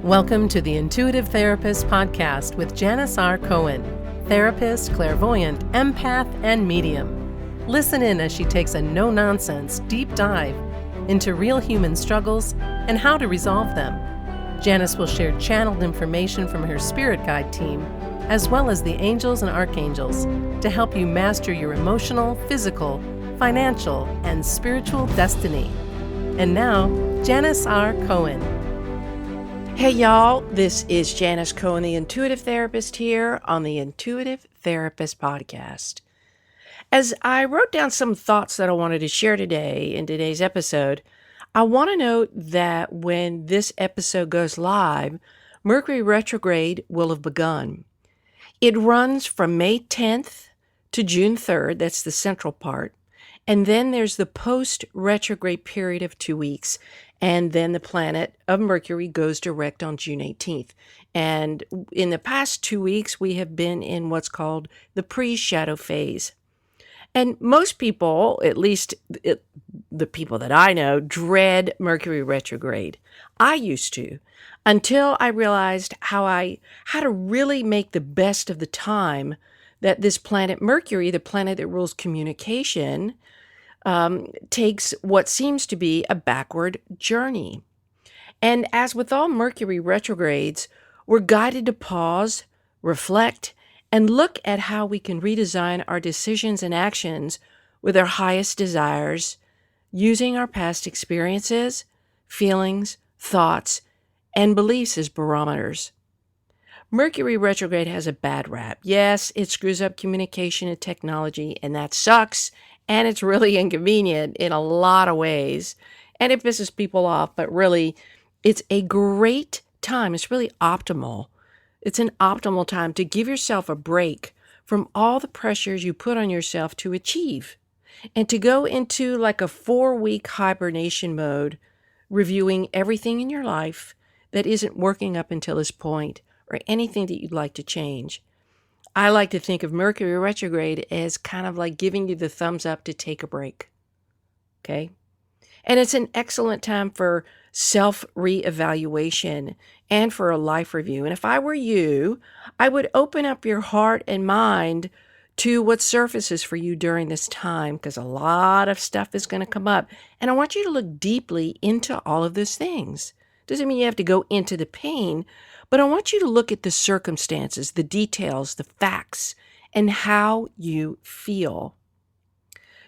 Welcome to the Intuitive Therapist Podcast with Janis R. Cohen, therapist, clairvoyant, empath, and medium. Listen in as she takes a no-nonsense deep dive into real human struggles and how to resolve them. Janis will share channeled information from her spirit guide team, as well as the angels and archangels, to help you master your emotional, physical, financial, and spiritual destiny. And now, Janis R. Cohen. Hey y'all, this is Janis Cohen, the Intuitive Therapist, here on the Intuitive Therapist Podcast. As I wrote down some thoughts that I wanted to share today in today's episode, I want to note that when this episode goes live, Mercury retrograde will have begun. It runs from May 10th to June 3rd, that's the central part, and then there's the post-retrograde period of 2 weeks. And then the planet of Mercury goes direct on June 18th. And in the past 2 weeks, we have been in what's called the pre-shadow phase. And most people, at least the people that I know, dread Mercury retrograde. I used to, until I realized how to really make the best of the time that this planet Mercury, the planet that rules communication, takes what seems to be a backward journey. And as with all Mercury retrogrades, we're guided to pause, reflect, and look at how we can redesign our decisions and actions with our highest desires, using our past experiences, feelings, thoughts, and beliefs as barometers. Mercury retrograde has a bad rap. Yes, it screws up communication and technology, and that sucks. And it's really inconvenient in a lot of ways. And it pisses people off, but really, it's a great time. It's really optimal. It's an optimal time to give yourself a break from all the pressures you put on yourself to achieve. And to go into like a 4-week hibernation mode, reviewing everything in your life that isn't working up until this point, or anything that you'd like to change. I like to think of Mercury retrograde as kind of like giving you the thumbs up to take a break. Okay? And it's an excellent time for self-reevaluation and for a life review. And if I were you, I would open up your heart and mind to what surfaces for you during this time, because a lot of stuff is going to come up. And I want you to look deeply into all of those things. Doesn't mean you have to go into the pain, but I want you to look at the circumstances, the details, the facts, and how you feel.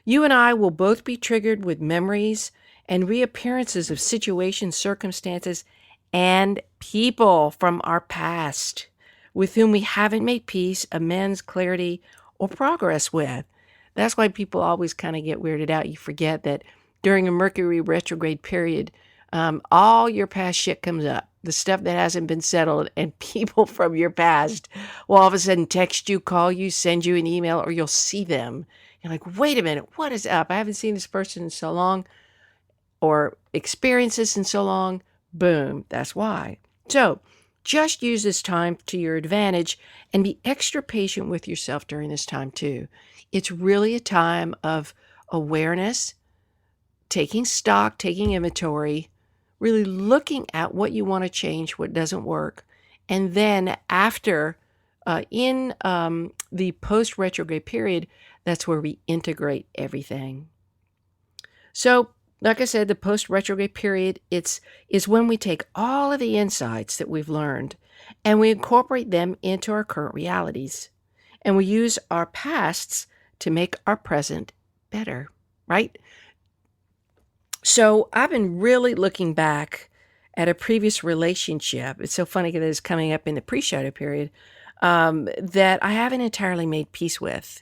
You and I will both be triggered with memories and reappearances of situations, circumstances, and people from our past with whom we haven't made peace, amends, clarity, or progress with. That's why people always kind of get weirded out. You forget that during a Mercury retrograde period, all your past shit comes up. The stuff that hasn't been settled, and people from your past will all of a sudden text you, call you, send you an email, or you'll see them. You're like, wait a minute, what is up? I haven't seen this person in so long, or experienced this in so long. Boom, that's why. So just use this time to your advantage and be extra patient with yourself during this time too. It's really a time of awareness, taking stock, taking inventory, really looking at what you want to change, what doesn't work. And then after, in the post-retrograde period, that's where we integrate everything. So, like I said, the post-retrograde period, is when we take all of the insights that we've learned and we incorporate them into our current realities. And we use our pasts to make our present better, right? So I've been really looking back at a previous relationship. It's so funny that it's coming up in the pre-shadow period that I haven't entirely made peace with.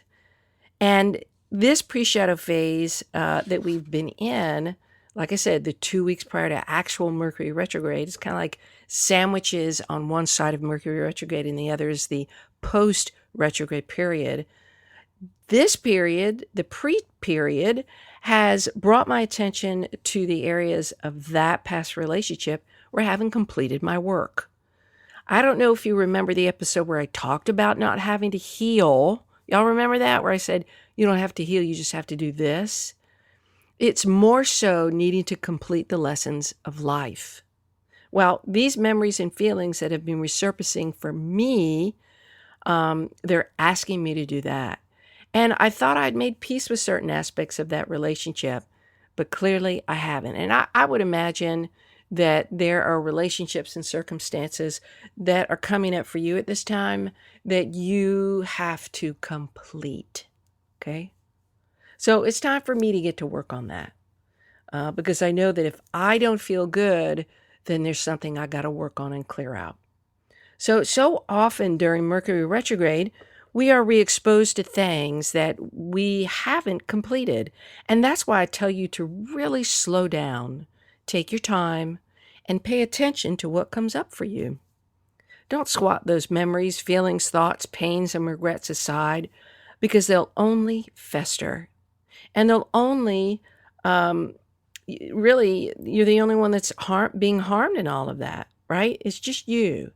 And this pre-shadow phase that we've been in, like I said, the 2 weeks prior to actual Mercury retrograde, is kind of like sandwiches on one side of Mercury retrograde and the other is the post-retrograde period. This period, the pre-period, has brought my attention to the areas of that past relationship where I haven't completed my work. I don't know if you remember the episode where I talked about not having to heal. Y'all remember that? Where I said, you don't have to heal, you just have to do this. It's more so needing to complete the lessons of life. Well, these memories and feelings that have been resurfacing for me, they're asking me to do that. And I thought I'd made peace with certain aspects of that relationship, but clearly I haven't. And I would imagine that there are relationships and circumstances that are coming up for you at this time that you have to complete. Okay? So it's time for me to get to work on that, because I know that if I don't feel good, then there's something I got to work on and clear out. So often during Mercury retrograde, we are re-exposed to things that we haven't completed. And that's why I tell you to really slow down, take your time, and pay attention to what comes up for you. Don't squat those memories, feelings, thoughts, pains, and regrets aside, because they'll only fester. And they'll only, really, you're the only one that's being harmed in all of that, right? It's just you.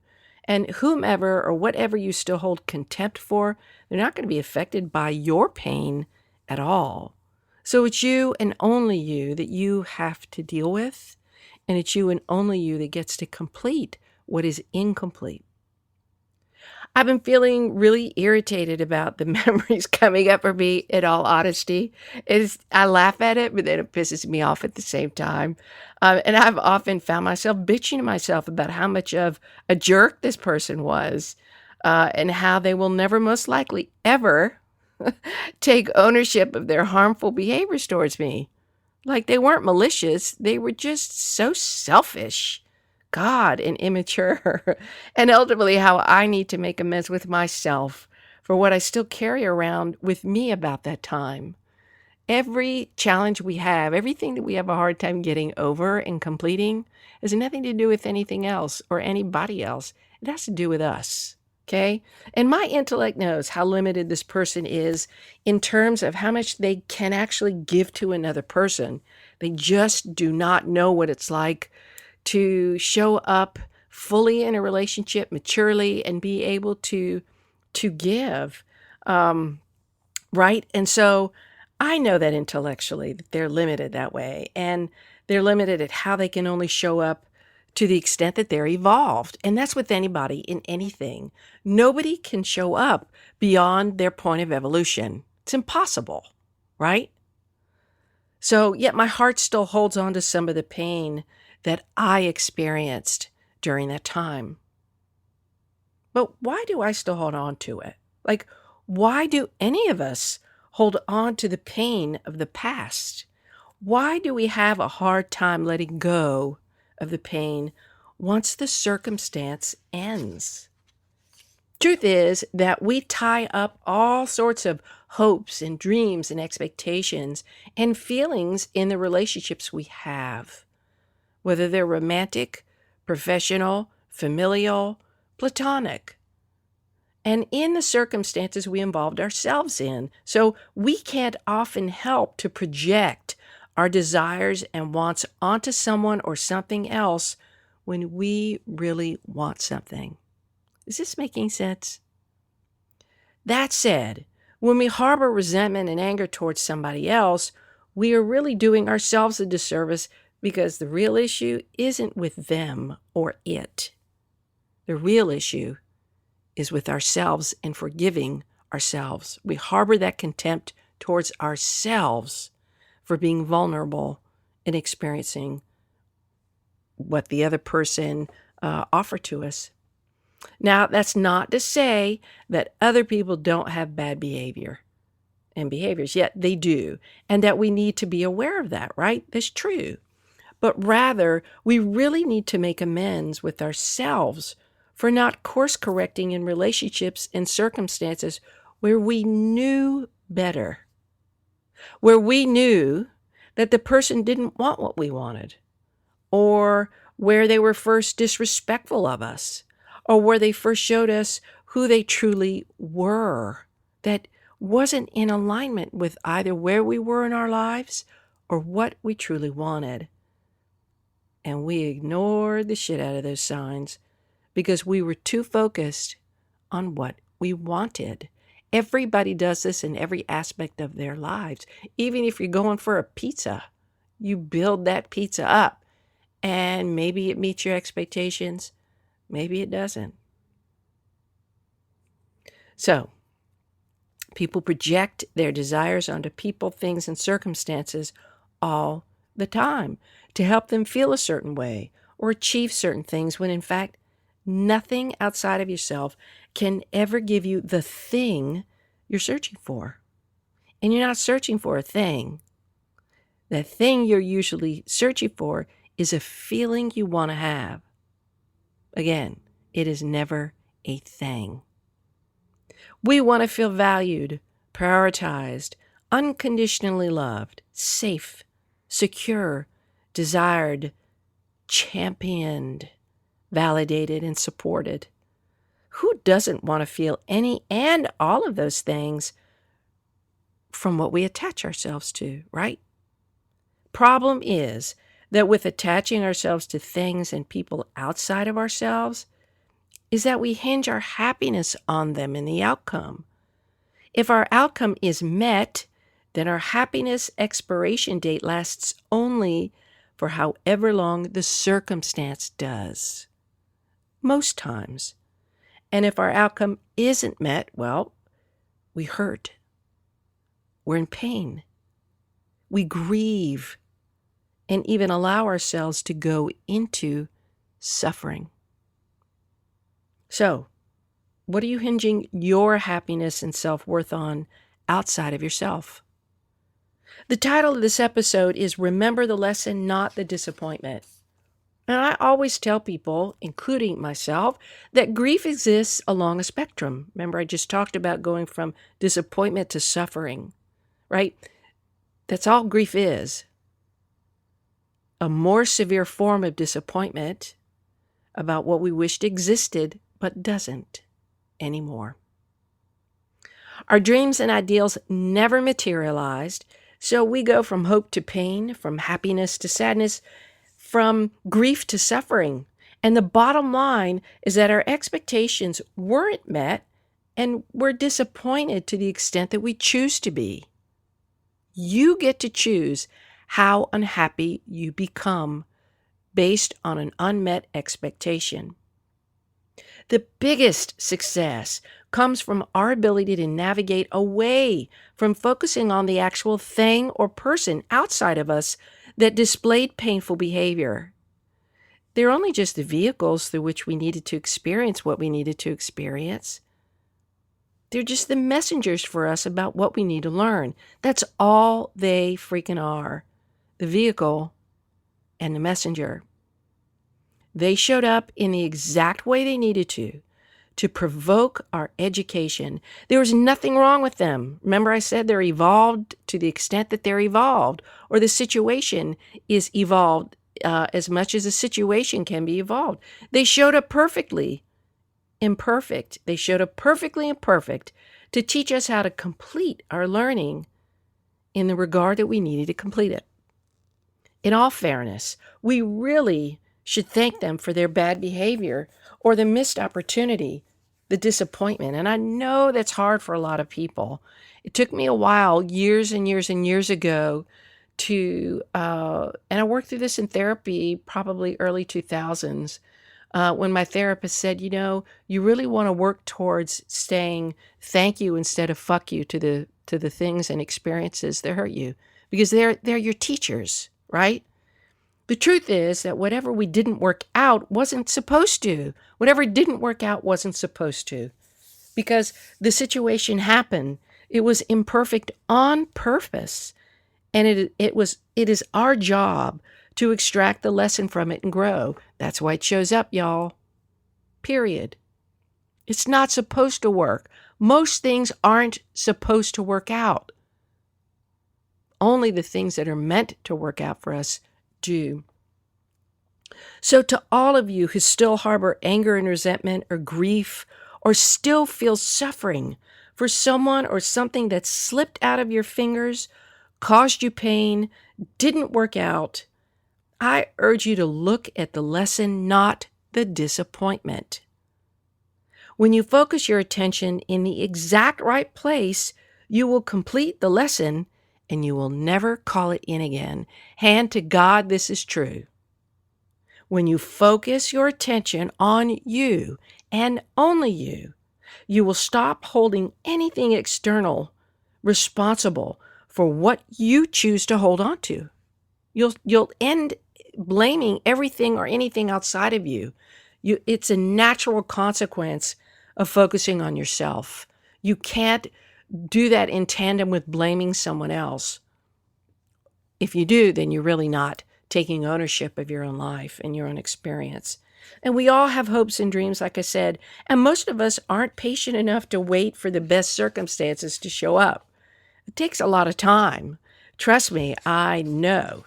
And whomever or whatever you still hold contempt for, they're not going to be affected by your pain at all. So it's you and only you that you have to deal with. And it's you and only you that gets to complete what is incomplete. I've been feeling really irritated about the memories coming up for me, in all honesty. I laugh at it, but then it pisses me off at the same time. And I've often found myself bitching to myself about how much of a jerk this person was, and how they will never, most likely, ever take ownership of their harmful behaviors towards me. Like they weren't malicious, they were just so selfish. God, and immature, and ultimately how I need to make amends with myself for what I still carry around with me about that time. Every challenge we have, everything that we have a hard time getting over and completing, has nothing to do with anything else or anybody else. It has to do with us. Okay? And my intellect knows how limited this person is in terms of how much they can actually give to another person. They just do not know what it's like to show up fully in a relationship maturely and be able to give, right? And so I know that intellectually that they're limited that way, and they're limited at how they can only show up to the extent that they're evolved. And that's with anybody in anything. Nobody can show up beyond their point of evolution. It's impossible, right? So yet my heart still holds on to some of the pain that I experienced during that time. But why do I still hold on to it? Like, why do any of us hold on to the pain of the past? Why do we have a hard time letting go of the pain once the circumstance ends? Truth is that we tie up all sorts of hopes and dreams and expectations and feelings in the relationships we have, whether they're romantic, professional, familial, platonic, and in the circumstances we involved ourselves in. So we can't often help to project our desires and wants onto someone or something else when we really want something. Is this making sense? That said, when we harbor resentment and anger towards somebody else, we are really doing ourselves a disservice, because the real issue isn't with them or it. The real issue is with ourselves and forgiving ourselves. We harbor that contempt towards ourselves for being vulnerable and experiencing what the other person offered to us. Now, that's not to say that other people don't have bad behavior and behaviors, yet they do, and that we need to be aware of that, right? That's true. But rather, we really need to make amends with ourselves for not course correcting in relationships and circumstances where we knew better, where we knew that the person didn't want what we wanted, or where they were first disrespectful of us, or where they first showed us who they truly were, that wasn't in alignment with either where we were in our lives or what we truly wanted. And we ignored the shit out of those signs because we were too focused on what we wanted. Everybody does this in every aspect of their lives. Even if you're going for a pizza, you build that pizza up and maybe it meets your expectations, maybe it doesn't. So, people project their desires onto people, things, and circumstances all the time to help them feel a certain way or achieve certain things when in fact, nothing outside of yourself can ever give you the thing you're searching for. And you're not searching for a thing. The thing you're usually searching for is a feeling you want to have. Again, it is never a thing. We want to feel valued, prioritized, unconditionally loved, safe, secure, desired, championed, validated, and supported. Who doesn't want to feel any and all of those things from what we attach ourselves to, right? Problem is that with attaching ourselves to things and people outside of ourselves, is that we hinge our happiness on them in the outcome. If our outcome is met, then our happiness expiration date lasts only for however long the circumstance does. Most times. And if our outcome isn't met, well, we hurt. We're in pain. We grieve and even allow ourselves to go into suffering. So, what are you hinging your happiness and self-worth on outside of yourself? The title of this episode is Remember the Lesson, Not the Disappointment. And I always tell people, including myself, that grief exists along a spectrum. Remember, I just talked about going from disappointment to suffering, right? That's all grief is. A more severe form of disappointment about what we wished existed but doesn't anymore. Our dreams and ideals never materialized, so we go from hope to pain, from happiness to sadness, from grief to suffering. And the bottom line is that our expectations weren't met and we're disappointed to the extent that we choose to be. You get to choose how unhappy you become based on an unmet expectation. The biggest success comes from our ability to navigate away from focusing on the actual thing or person outside of us that displayed painful behavior. They're only just the vehicles through which we needed to experience what we needed to experience. They're just the messengers for us about what we need to learn. That's all they freaking are. The vehicle and the messenger. They showed up in the exact way they needed to provoke our education. There was nothing wrong with them. Remember I said they're evolved to the extent that they're evolved, or the situation is evolved as much as a situation can be evolved. They showed up perfectly imperfect. They showed up perfectly imperfect to teach us how to complete our learning in the regard that we needed to complete it. In all fairness, we really should thank them for their bad behavior or the missed opportunity, the disappointment. And I know that's hard for a lot of people. It took me a while, years and years and years ago, and I worked through this in therapy, probably early 2000s, when my therapist said, you really want to work towards saying thank you instead of fuck you to the things and experiences that hurt you, because they're your teachers, right? The truth is that whatever we didn't work out wasn't supposed to. Whatever didn't work out wasn't supposed to, because the situation happened. It was imperfect on purpose, and it is our job to extract the lesson from it and grow. That's why it shows up, y'all. Period. It's not supposed to work. Most things aren't supposed to work out. Only the things that are meant to work out for us do. So to all of you who still harbor anger and resentment or grief, or still feel suffering for someone or something that slipped out of your fingers, caused you pain, didn't work out, I urge you to look at the lesson, not the disappointment. When you focus your attention in the exact right place, you will complete the lesson and you will never call it in again. Hand to God, this is true. When you focus your attention on you and only you, you will stop holding anything external responsible for what you choose to hold on to. You'll end blaming everything or anything outside of you. It's a natural consequence of focusing on yourself. You can't do that in tandem with blaming someone else. If you do, then you're really not taking ownership of your own life and your own experience. And we all have hopes and dreams, like I said, and most of us aren't patient enough to wait for the best circumstances to show up. It takes a lot of time. Trust me, I know.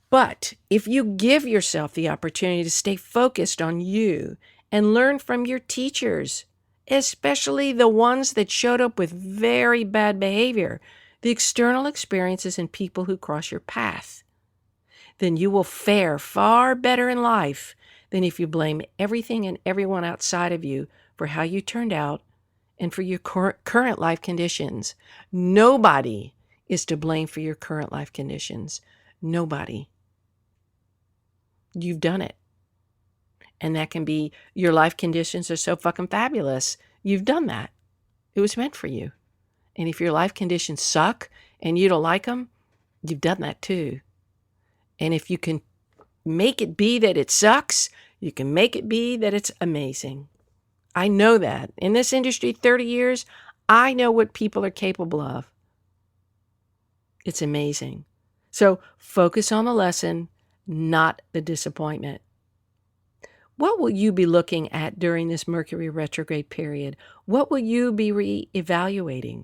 But if you give yourself the opportunity to stay focused on you and learn from your teachers, especially the ones that showed up with very bad behavior, the external experiences and people who cross your path, then you will fare far better in life than if you blame everything and everyone outside of you for how you turned out and for your current life conditions. Nobody is to blame for your current life conditions. Nobody. You've done it. And that can be your life conditions are so fucking fabulous. You've done that. It was meant for you. And if your life conditions suck and you don't like them, you've done that too. And if you can make it be that it sucks, you can make it be that it's amazing. I know that. In this industry, 30 years, I know what people are capable of. It's amazing. So focus on the lesson, not the disappointment. What will you be looking at during this Mercury retrograde period? What will you be reevaluating?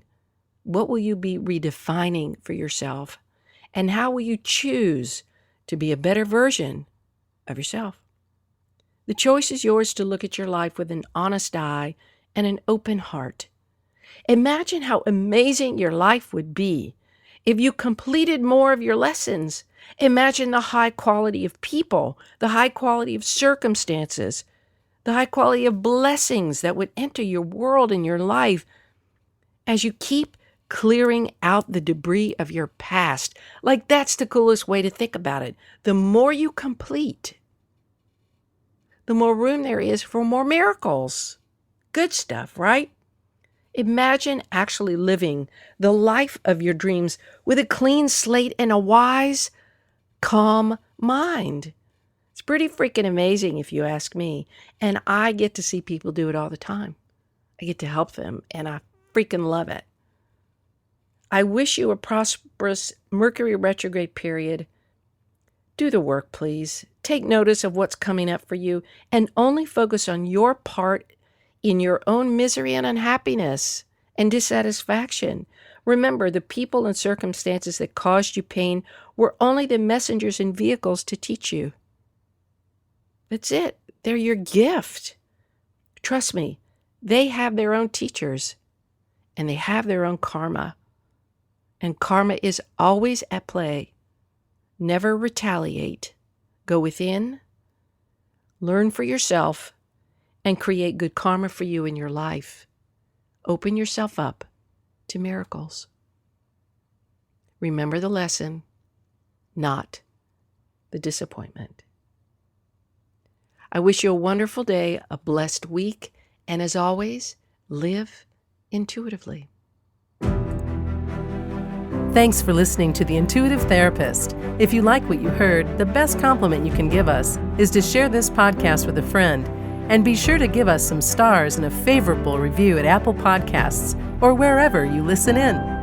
What will you be redefining for yourself? And how will you choose to be a better version of yourself? The choice is yours to look at your life with an honest eye and an open heart. Imagine how amazing your life would be if you completed more of your lessons. Imagine the high quality of people, the high quality of circumstances, the high quality of blessings that would enter your world and your life as you keep clearing out the debris of your past. Like, that's the coolest way to think about it. The more you complete, the more room there is for more miracles. Good stuff, right? Imagine actually living the life of your dreams with a clean slate and a wise, calm mind. It's pretty freaking amazing if you ask me. And I get to see people do it all the time. I get to help them, and I freaking love it. I wish you a prosperous Mercury retrograde period. Do the work, please. Take notice of what's coming up for you and only focus on your part in your own misery and unhappiness and dissatisfaction. Remember, the people and circumstances that caused you pain were only the messengers and vehicles to teach you. That's it. They're your gift. Trust me, they have their own teachers and they have their own karma. And karma is always at play. Never retaliate. Go within, learn for yourself, and create good karma for you in your life. Open yourself up to miracles. Remember the lesson, not the disappointment. I wish you a wonderful day, a blessed week, and as always, live intuitively. Thanks for listening to The Intuitive Therapist. If you like what you heard, the best compliment you can give us is to share this podcast with a friend. And be sure to give us some stars and a favorable review at Apple Podcasts or wherever you listen in.